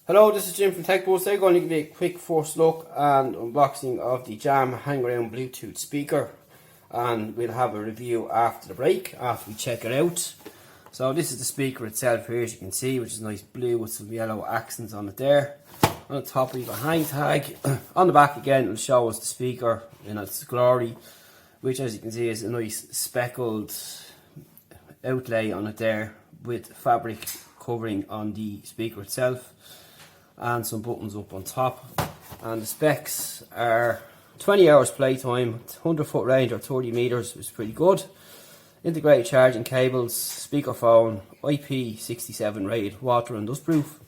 Hello, this is Jim from TechBuzz. I'm going to give you a quick first look and unboxing of the Jam hang around Bluetooth speaker, and we'll have a review after the break, after we check it out. So this is the speaker itself here, as you can see, which is nice blue with some yellow accents on it there. On the top we have a hang tag. On the back again it will show us the speaker in its glory, which as you can see is a nice speckled outlay on it there with fabric covering on the speaker itself, and some buttons up on top. And the specs are 20 hours playtime, 100 foot range or 30 meters, which is pretty good. Integrated charging cables, speakerphone, IP67 rated, water and dust proof,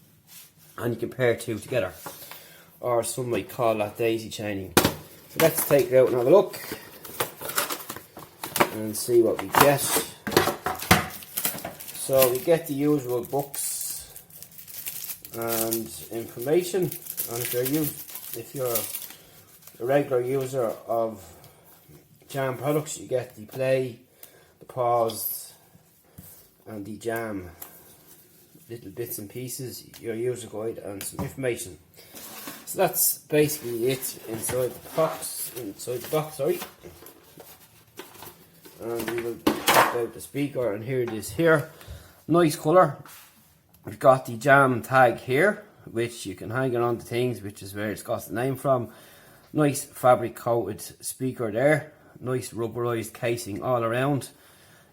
and you can pair two together, or some might call that daisy chaining. So let's take it out and have a look and see what we get. So we get the usual books and information, and if you're a regular user of Jam products, you get the play, the pause and the Jam little bits and pieces, your user guide and some information. So that's basically it inside the box, and we will pop out the speaker, and here it is here. Nice colour. We've got the Jam tag here, which you can hang it on to things, which is where it's got the name from. Nice fabric coated speaker there, nice rubberized casing all around.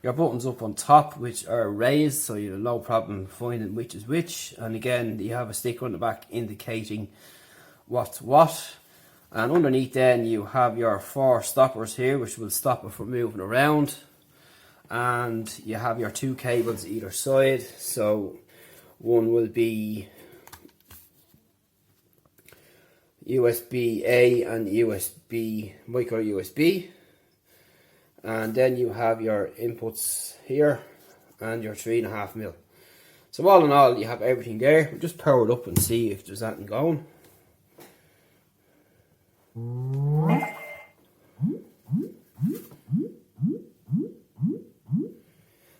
Your buttons up on top, which are raised, so you have no problem finding which is which. And again, you have a sticker on the back indicating what's what. And underneath then you have your 4 stoppers here, which will stop it from moving around. And you have your 2 cables either side, so one will be USB A and USB, micro USB, and then you have your inputs here and your 3.5mm. So all in all, you have everything there. We'll just power it up and see if there's anything going.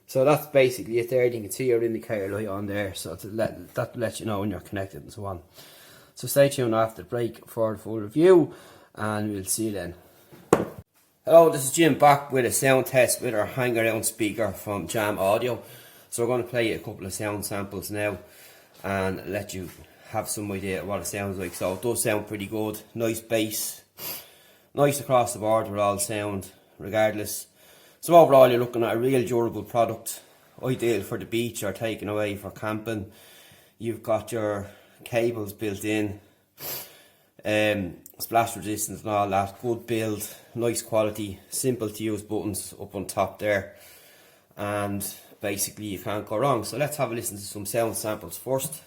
So that's basically it there. You can see your indicator light on there, so that lets you know when you're connected and so on. So stay tuned after the break for the full review, and we'll see you then. Hello, this is Jim back with a sound test with our hang around speaker from Jam Audio. So we're going to play a couple of sound samples now and let you have some idea of what it sounds like. So it does sound pretty good, nice bass, nice across the board with all sound regardless. So overall you're looking at a real durable product, ideal for the beach or taken away for camping. You've got your cables built in, splash resistance and all that, good build, nice quality, simple to use buttons up on top there, and basically you can't go wrong. So let's have a listen to some sound samples first.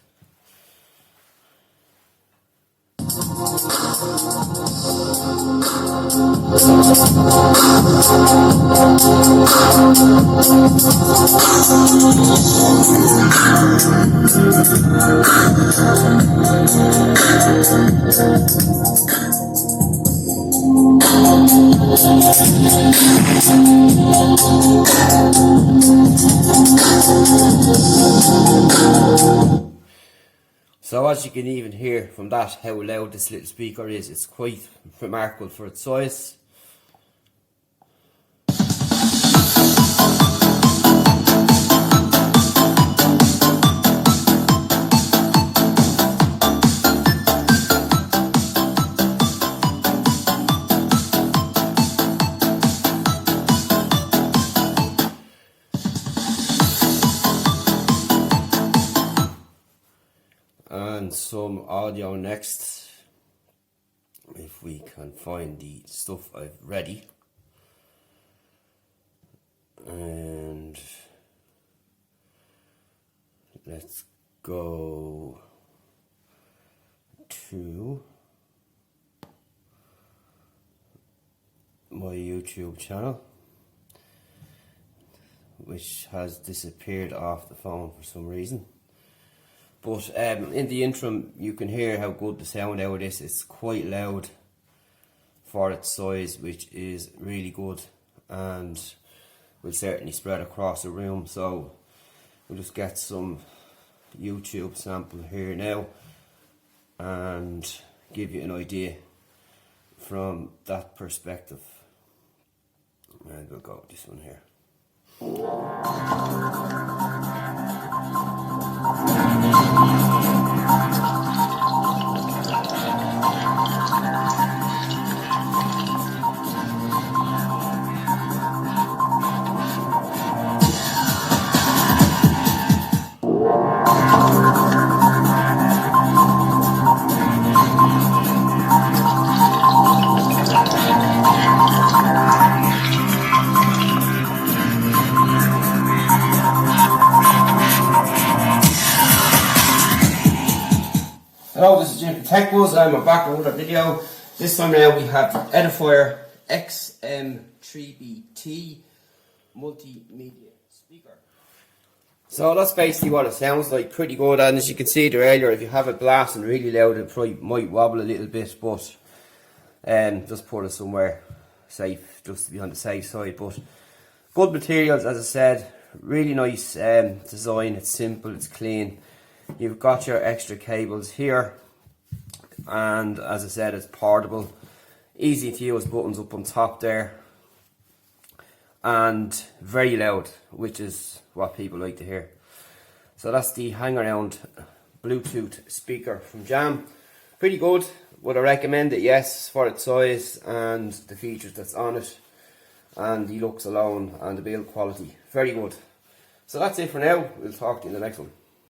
So as you can even hear from that how loud this little speaker is, it's quite remarkable for its size. And some audio next, if we can find the stuff I've ready. And let's go to my YouTube channel, which has disappeared off the phone for some reason. But in the interim, you can hear how good the sound out of this. It's quite loud for its size, which is really good, and will certainly spread across the room. So we'll just get some YouTube sample here now and give you an idea from that perspective. And we'll go with this one here. Hello, this is Jim from Tech Buzz. I'm back with another video. This time now we have the Edifier XM3BT multimedia speaker. So that's basically what it sounds like, pretty good. And as you can see there earlier, if you have it blasting really loud, it probably might wobble a little bit, but just put it somewhere safe, just to be on the safe side. But good materials, as I said, really nice design. It's simple, it's clean. You've got your extra cables here, and as I said, it's portable, easy to use, buttons up on top there, and very loud, which is what people like to hear. So that's the hang around Bluetooth speaker from Jam. Pretty good. Would I recommend it? Yes, for its size and the features that's on it, and the looks alone and the build quality. Very good. So that's it for now. We'll talk to you in the next one.